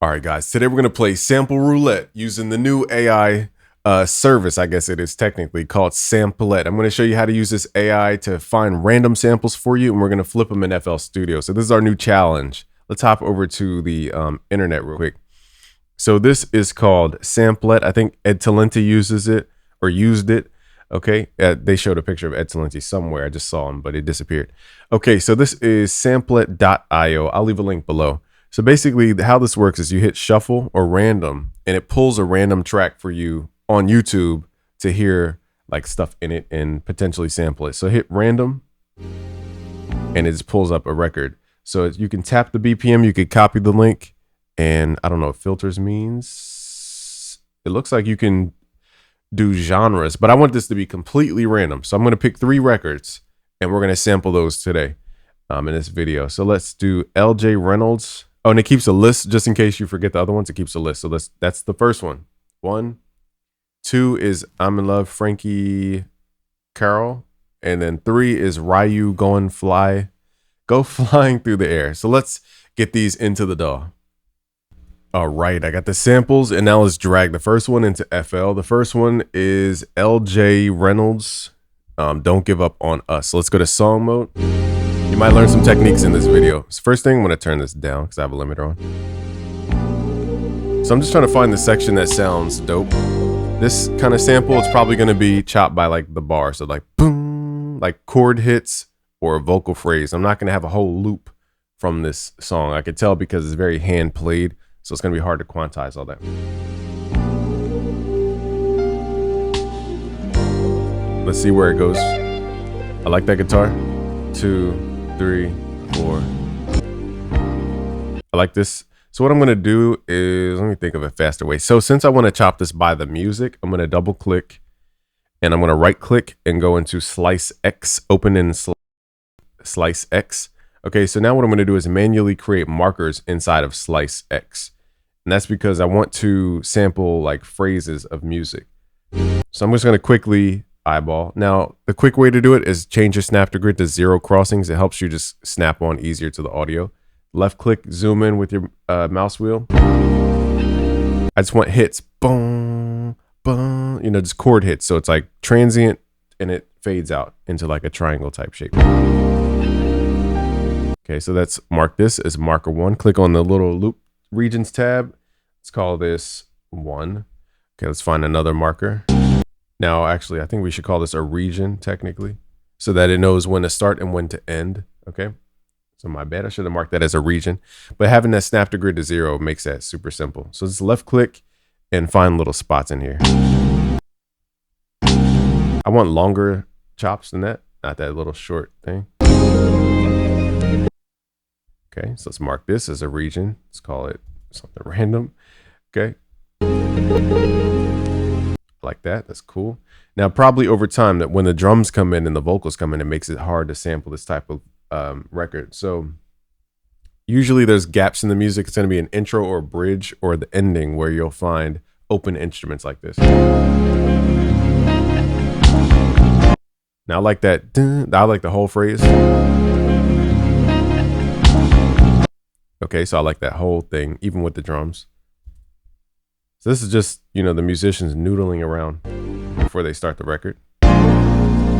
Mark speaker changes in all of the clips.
Speaker 1: All right, guys, today we're going to play Sample Roulette using the new AI service, I guess it is technically, called Samplet. I'm going to show you how to use this AI to find random samples for you, and we're going to flip them in FL Studio. So this is our new challenge. Let's hop over to the internet real quick. So this is called Samplet. I think Ed Talenti uses it or used it. Okay, they showed a picture of Ed Talenti somewhere. I just saw him, but it disappeared. Okay, so this is samplet.io. I'll leave a link below. So basically how this works is you hit shuffle or random and it pulls a random track for you on YouTube to hear like stuff in it and potentially sample it. So hit random and it just pulls up a record. So you can tap the BPM, you could copy the link, and I don't know what filters means. It looks like you can do genres, but I want this to be completely random. So I'm going to pick 3 records and we're going to sample those today in this video. So let's do LJ Reynolds. Oh, and it keeps a list just in case you forget the other ones. It keeps a list. So that's the first one. 1, 2 is I'm in Love, Frankie Carroll. And then 3 is Ryu Go Flying Through the Air. So let's get these into the DAW. All right, I got the samples and now let's drag the first one into FL. The first one is LJ Reynolds, Don't Give Up on Us. So let's go to song mode. You might learn some techniques in this video. So first thing, I'm gonna turn this down because I have a limiter on. So I'm just trying to find the section that sounds dope. This kind of sample, it's probably gonna be chopped by like the bar. So like boom, like chord hits or a vocal phrase. I'm not gonna have a whole loop from this song. I could tell because it's very hand played. So it's gonna be hard to quantize all that. Let's see where it goes. I like that guitar. 2, 3, 4. I like this. So what I'm gonna do is, let me think of a faster way. So since I wanna chop this by the music, I'm gonna double click and I'm gonna right click and go into Slice X, open in Slice X. Okay, so now what I'm gonna do is manually create markers inside of Slice X. And that's because I want to sample like phrases of music. So I'm just gonna quickly eyeball. Now, the quick way to do it is change your snap to grid to 0 crossings. It helps you just snap on easier to the audio. Left click, zoom in with your mouse wheel. I just want hits, boom, boom, you know, just chord hits. So it's like transient and it fades out into like a triangle type shape. Okay, so let's mark this as marker 1. Click on the little loop regions tab. Let's call this 1. Okay, let's find another marker. Now, actually, I think we should call this a region technically so that it knows when to start and when to end. Okay, so my bad. I should have marked that as a region, but having that snap to grid to 0 makes that super simple. So just left click and find little spots in here. I want longer chops than that, not that little short thing. Okay, so let's mark this as a region. Let's call it something random. Okay. Like that. That's cool. Now, probably over time, that when the drums come in and the vocals come in, it makes it hard to sample this type of record. So usually there's gaps in the music. It's going to be an intro or a bridge or the ending where you'll find open instruments like this. Now, I like that. I like the whole phrase. Okay, so I like that whole thing, even with the drums. So this is just, you know, the musicians noodling around before they start the record. I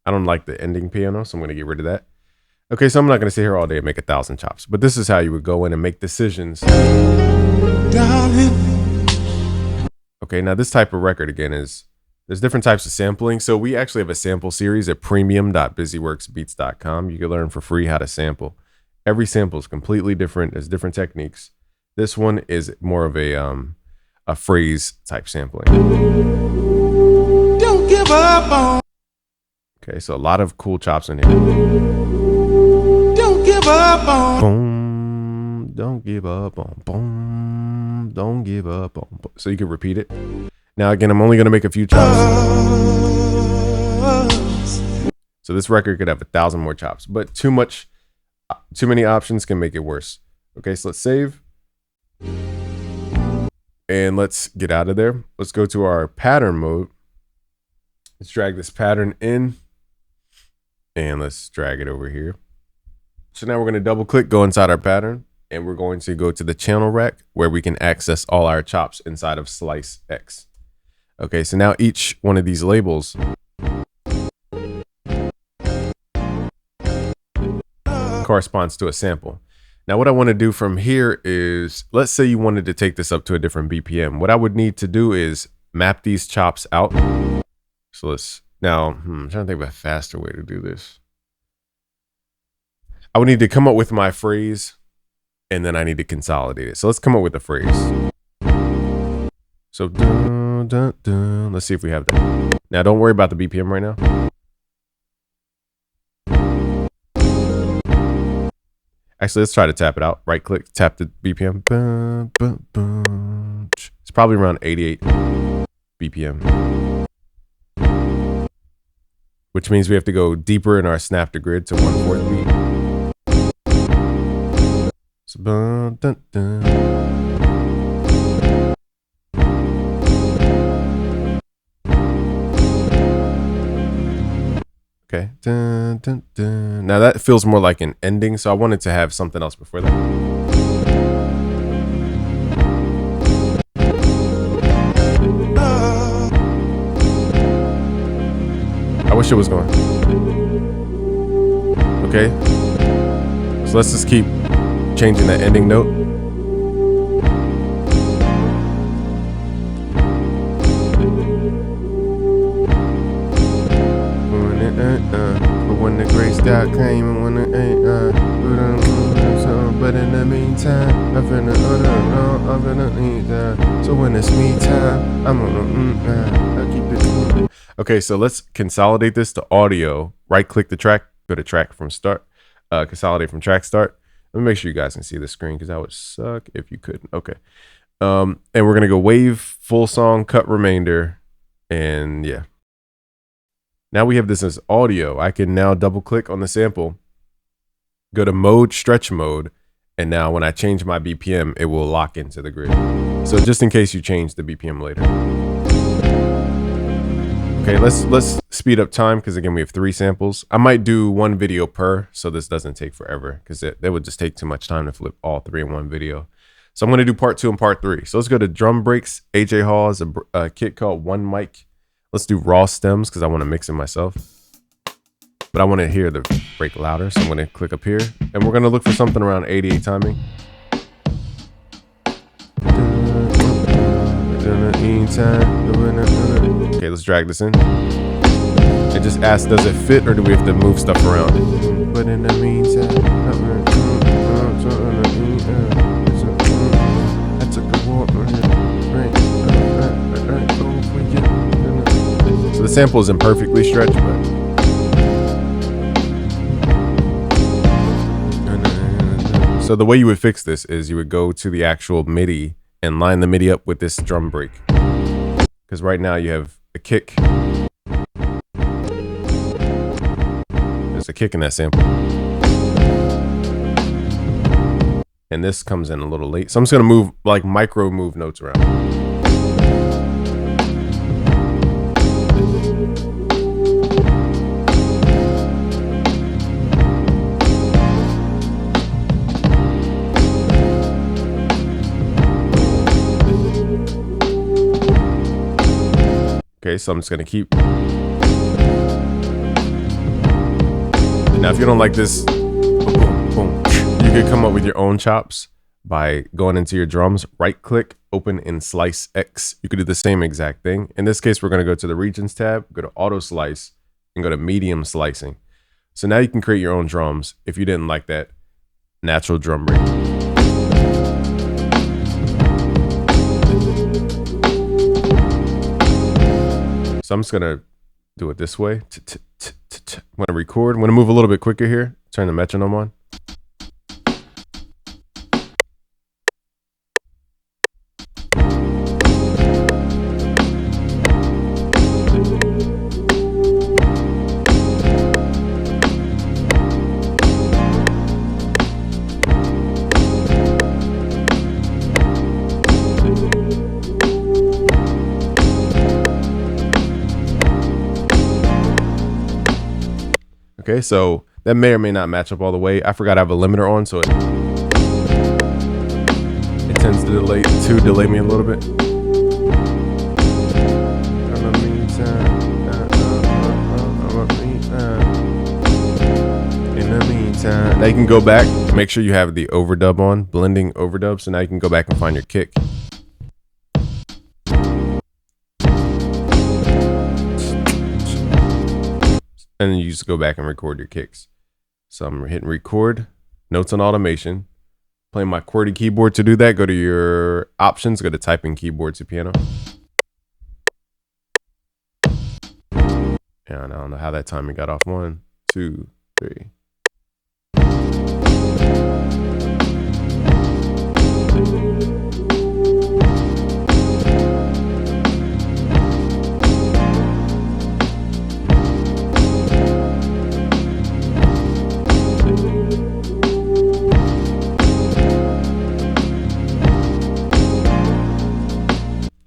Speaker 1: don't like the ending piano, so I'm going to get rid of that. Okay, so I'm not going to sit here all day and make 1,000 chops, but this is how you would go in and make decisions. Okay, now this type of record, again, there's different types of sampling. So we actually have a sample series at premium.busyworksbeats.com. You can learn for free how to sample. Every sample is completely different. There's different techniques. This one is more of a phrase type sampling. Don't give up on. Okay, so a lot of cool chops in here. Don't give up on. Boom, don't give up on. Boom, don't give up on. So you can repeat it. Now again, I'm only gonna make a few chops. So this record could have 1,000 more chops, but too many options can make it worse. Okay, so let's save. And let's get out of there. Let's go to our pattern mode. Let's drag this pattern in and let's drag it over here. So now we're going to double click, go inside our pattern. and we're going to go to the channel rack where we can access all our chops inside of Slice X. Okay, so now each one of these labels corresponds to a sample. Now what I want to do from here is, let's say you wanted to take this up to a different BPM. What I would need to do is map these chops out. So let's, now, I'm trying to think of a faster way to do this. I would need to come up with my phrase, and then I need to consolidate it. So let's come up with a phrase. So dun, dun, dun. Let's see if we have that. Now don't worry about the BPM right now. Actually, let's try to tap it out. Right click, tap the BPM. It's probably around 88 BPM. Which means we have to go deeper in our snap to grid to 1/4 beat. So, dun, dun, dun. Okay. Dun, dun, dun. Now that feels more like an ending, so I wanted to have something else before that. I wish it was going. Okay. So let's just keep changing that ending note. When the great style came and when it ain't but in the meantime I'm finna need that. So when it's me time I'm gonna I keep it. Okay, so let's consolidate this to audio. Right click the track, go to track from start, consolidate from track start. Let me make sure you guys can see the screen because that would suck if you couldn't. Okay. And we're gonna go wave, full song, cut remainder, and yeah. Now we have this as audio. I can now double click on the sample, go to mode, stretch mode, and now when I change my BPM, it will lock into the grid. So just in case you change the BPM later. Okay, let's speed up time because again we have 3 samples. I might do 1 video per, so this doesn't take forever because that would just take too much time to flip all 3 in 1 video. So I'm going to do part 2 and part 3. So let's go to drum breaks. AJ Hall has a kit called One Mic. Let's do raw stems because I want to mix it myself. But I want to hear the break louder, so I'm going to click up here. And we're going to look for something around 88 timing. Okay, let's drag this in. It just asks, does it fit or do we have to move stuff around? But in the meantime, I took a walk on it. So the sample is imperfectly stretched, but so the way you would fix this is you would go to the actual MIDI and line the MIDI up with this drum break. Because right now you have a kick. There's a kick in that sample. And this comes in a little late. So I'm just gonna move, like micro move notes around. Okay, so I'm just gonna keep. Now, if you don't like this, boom, boom, you could come up with your own chops by going into your drums, right click, open in Slice X. You could do the same exact thing. In this case, we're gonna go to the regions tab, go to auto slice, and go to medium slicing. So now you can create your own drums if you didn't like that natural drum break. So I'm just gonna do it this way. When I record, I'm gonna move a little bit quicker here. Turn the metronome on. Okay, so that may or may not match up all the way. I forgot I have a limiter on, so tends to delay me a little bit. In the meantime, now you can go back. Make sure you have the overdub on, blending overdub. So now you can go back and find your kick. And then you just go back and record your kicks. So I'm hitting record, notes on automation, playing my QWERTY keyboard. To do that, go to your options, go to typing keyboard to piano. And I don't know how that timing got off. 1, 2, 3.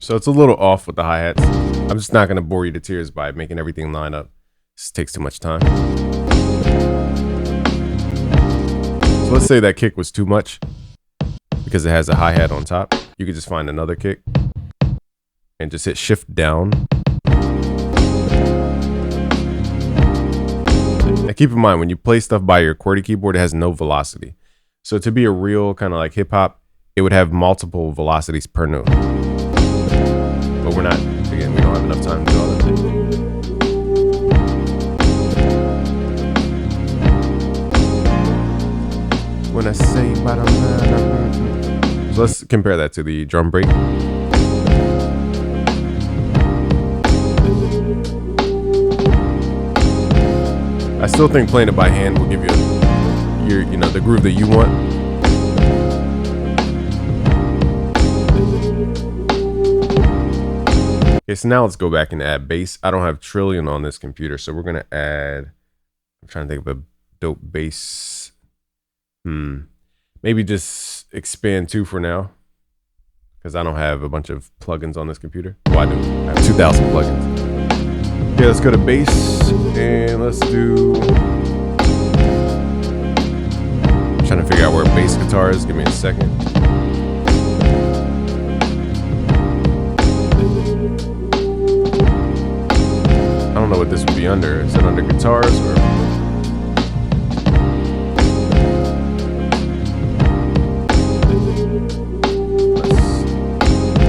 Speaker 1: So it's a little off with the hi-hats. I'm just not going to bore you to tears by making everything line up. This takes too much time. So let's say that kick was too much because it has a hi-hat on top. You could just find another kick and just hit shift down. Now keep in mind, when you play stuff by your QWERTY keyboard, it has no velocity. So to be a real kind of like hip hop, it would have multiple velocities per note. But we're not, again, we don't have enough time to do all that. When I say bottom line, so let's compare that to the drum break. I still think playing it by hand will give you the groove that you want. Okay, so now let's go back and add bass. I don't have Trillion on this computer, so we're gonna add, I'm trying to think of a dope bass. Maybe just Expand 2 for now, because I don't have a bunch of plugins on this computer. Well, I do. I have 2,000 plugins. Okay, let's go to bass, and let's do, I'm trying to figure out where bass guitar is. Give me a second. I don't know what this would be under. Is it under guitars or?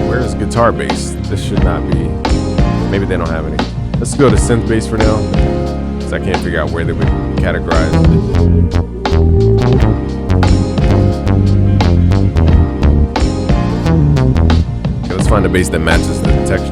Speaker 1: Where's guitar bass? This should not be. Maybe they don't have any. Let's go to synth bass for now, because I can't figure out where they would categorize. Okay, let's find a bass that matches the texture.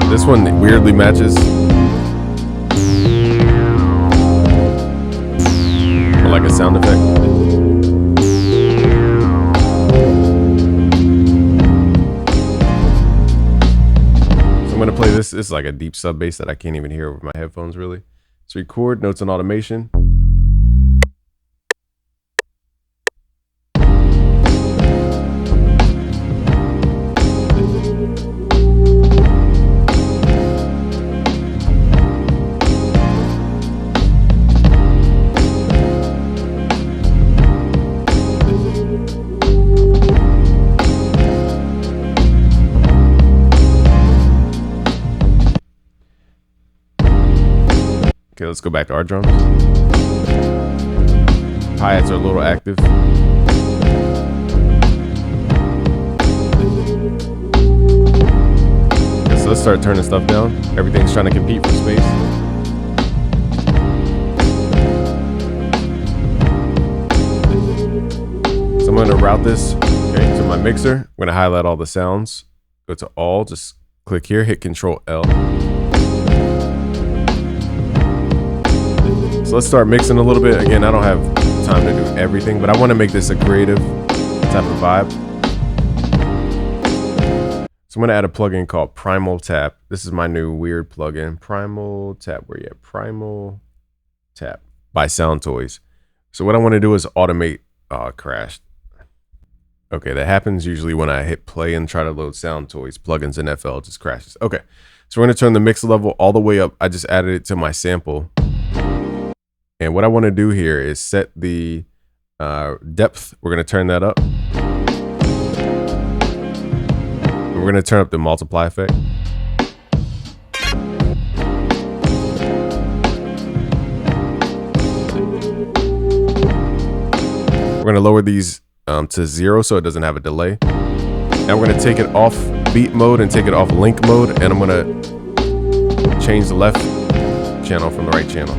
Speaker 1: This one weirdly matches. Or like a sound effect. So I'm gonna play this. This is like a deep sub bass that I can't even hear over my headphones really. Let's record, notes on automation. Okay, let's go back to our drums. Hi-hats are a little active. Okay, so let's start turning stuff down. Everything's trying to compete for space. So I'm going to route this to my mixer. I'm going to highlight all the sounds. Go to all, just click here, hit Control L. So let's start mixing a little bit. Again, I don't have time to do everything, but I want to make this a creative type of vibe. So I'm going to add a plugin called Primal Tap. This is my new weird plugin. Primal Tap. Where you at? Primal Tap by Soundtoys. So what I want to do is automate. Oh, it crashed. Okay, that happens usually when I hit play and try to load Soundtoys plugins in FL. It just crashes. Okay, so we're going to turn the mix level all the way up. I just added it to my sample. And what I want to do here is set the depth. We're going to turn that up. We're going to turn up the multiply effect. We're going to lower these to 0 so it doesn't have a delay. Now we're going to take it off beat mode and take it off link mode. And I'm going to change the left channel from the right channel.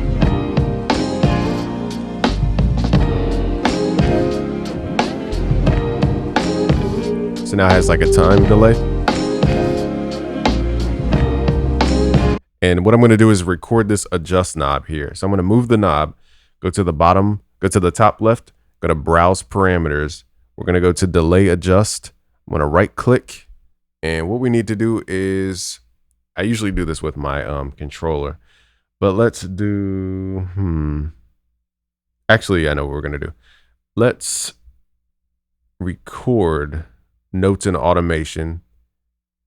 Speaker 1: So now it has like a time delay. And what I'm going to do is record this adjust knob here. So I'm going to move the knob, go to the bottom, go to the top left, go to browse parameters. We're going to go to delay adjust. I'm going to right click. And what we need to do is, I usually do this with my controller, but let's do, actually, I know what we're going to do. Let's record notes and automation.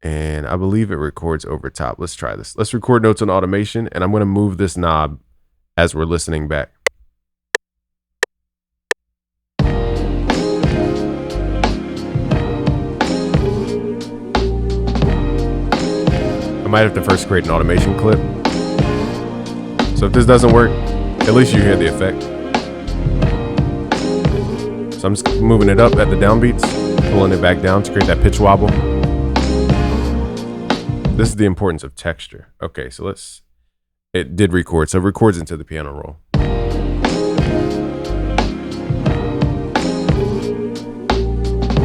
Speaker 1: And I believe it records over top. Let's try this. Let's record notes and automation. And I'm going to move this knob as we're listening back. I might have to first create an automation clip. So if this doesn't work, at least you hear the effect. So I'm just moving it up at the downbeats, pulling it back down to create that pitch wobble. This is the importance of texture. Okay, so it did record. So it records into the piano roll.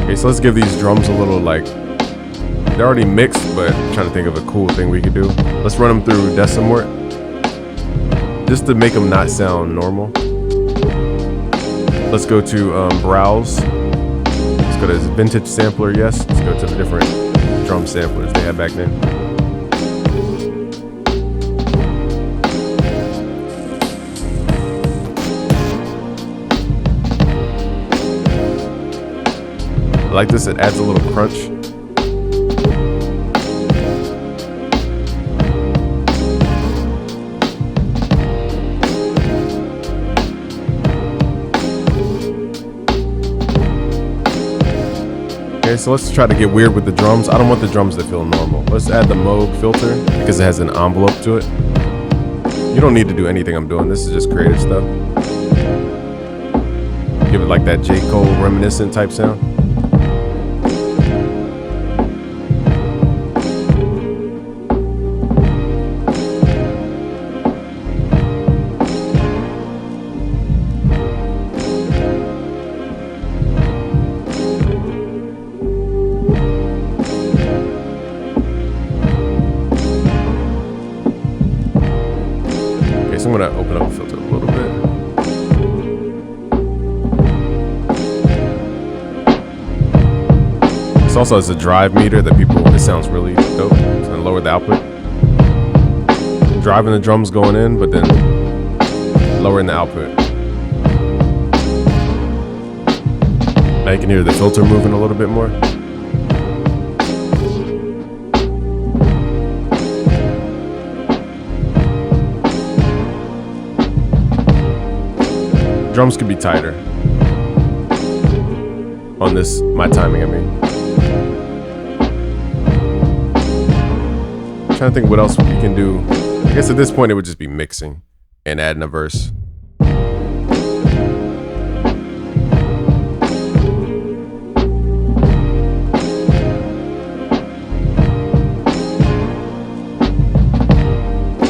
Speaker 1: Okay, so let's give these drums a little, like, they're already mixed, but I'm trying to think of a cool thing we could do. Let's run them through Decimort, just to make them not sound normal. Let's go to browse. Let's go to vintage sampler, yes. Let's go to the different drum samplers they had back then. I like this, it adds a little crunch. Okay, so let's try to get weird with the drums. I don't want the drums to feel normal. Let's add the Moog filter because it has an envelope to it. You don't need to do anything I'm doing. This is just creative stuff. Give it like that J. Cole reminiscent type sound. So I'm going to open up the filter a little bit. This also has a drive meter that it sounds really dope. It's going to lower the output. Driving the drums going in, but then lowering the output. Now you can hear the filter moving a little bit more. Drums could be tighter on this, my timing, I mean. I'm trying to think what else we can do. I guess at this point it would just be mixing and adding a verse. So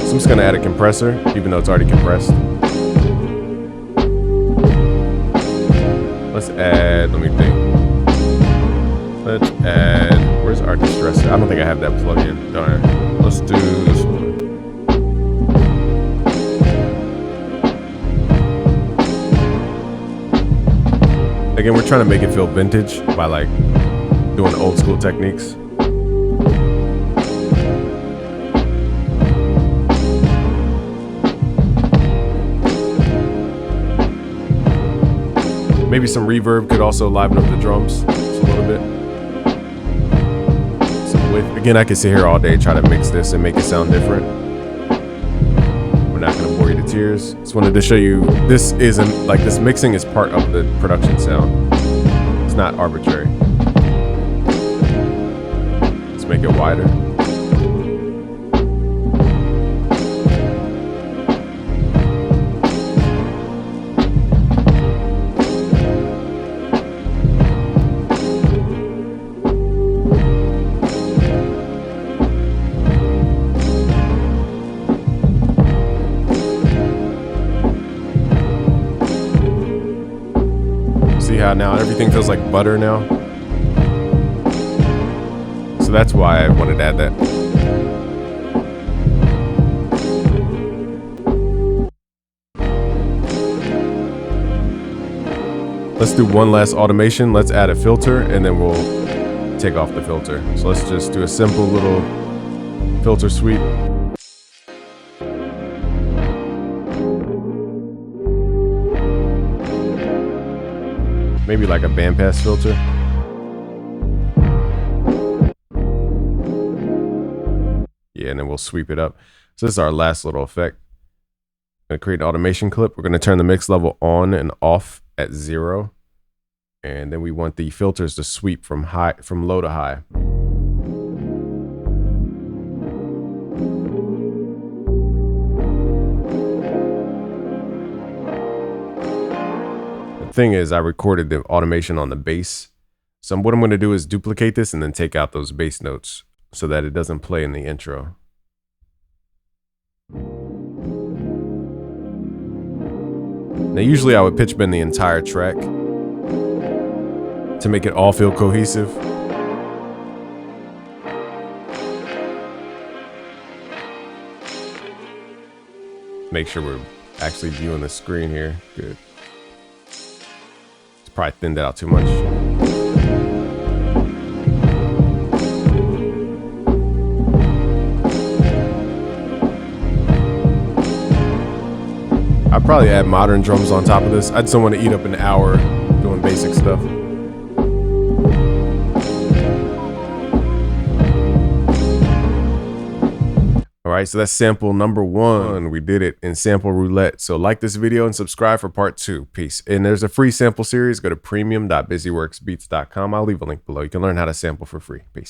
Speaker 1: I'm just gonna add a compressor, even though it's already compressed. Let's add, let me think. Let's add, where's our distressor? I don't think I have that plugin. Darn. Let's do this one. Again, we're trying to make it feel vintage by like doing old school techniques. Maybe some reverb could also liven up the drums just a little bit. Some width. Again, I could sit here all day, try to mix this and make it sound different. We're not gonna bore you to tears. Just wanted to show you, this isn't, like, this mixing is part of the production sound. It's not arbitrary. Let's make it wider. See how now everything feels like butter now? So that's why I wanted to add that. Let's do one last automation. Let's add a filter and then we'll take off the filter. So let's just do a simple little filter sweep. Maybe like a bandpass filter. Yeah, and then we'll sweep it up. So this is our last little effect. I'm gonna create an automation clip. We're gonna turn the mix level on and off at 0. And then we want the filters to sweep from low to high. Thing is, I recorded the automation on the bass. So what I'm going to do is duplicate this and then take out those bass notes so that it doesn't play in the intro. Now usually I would pitch bend the entire track to make it all feel cohesive. Make sure we're actually viewing the screen here. Good. Probably thinned it out too much. I'd probably add modern drums on top of this. I just don't want to eat up an hour doing basic stuff. All right, so that's sample number 1. We did it in Sample Roulette. So like this video and subscribe for part 2. Peace. And there's a free sample series. Go to premium.busyworksbeats.com. I'll leave a link below. You can learn how to sample for free. Peace.